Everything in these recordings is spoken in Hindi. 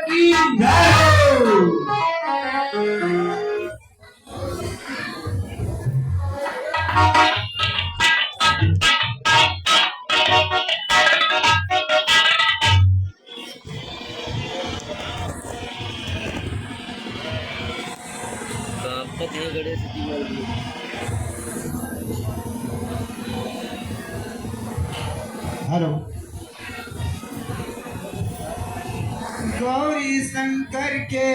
की जय हो। हेलो। गौरी शंकर के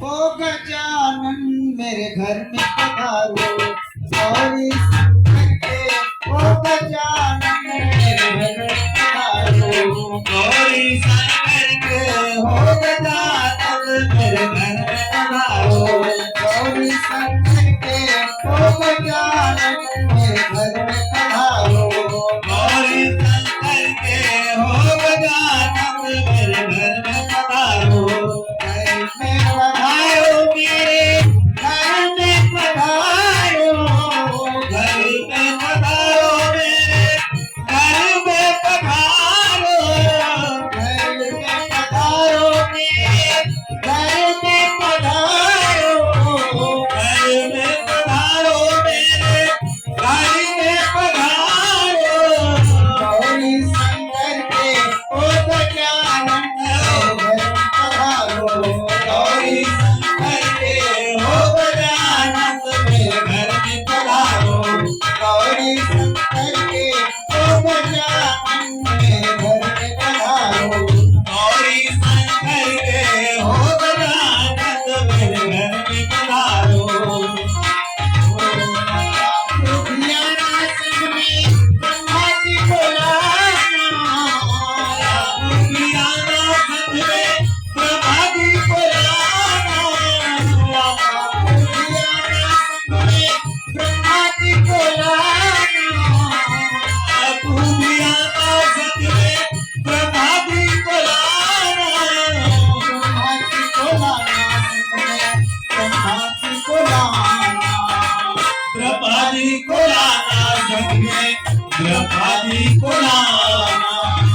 ओ गजानन मेरे घर में पधारो। गौरी शंकर के ओ गजानन मेरे घर में पधारो। गौरी शंकर के ओ गजानन मेरे घर में पधारो। गौरी शंकर के ओ गजानन मेरे घर में पधारो। गौरी शंकर के हो गजानन मेरे घर में पधारो। घर में पधारो मेरे घर में पधारो। घर में पधारो मेरे घर में पधारो। घर में पधारो मेरे घर में पधारो। घर में पधारो मेरे घर में पधारो। गौरी शंकर के ओ गजानन मेरे घर में पधारो। गौरी शंकर के ओ गजानन मेरे घर में पधारो। गौरी शंकर के ओ गजानन मेरे घर में पधारो। गौरी शंकर के हो गजानन मेरे घर में पधारो। द्रौपदी को लाना जग में द्रौपदी को लाना।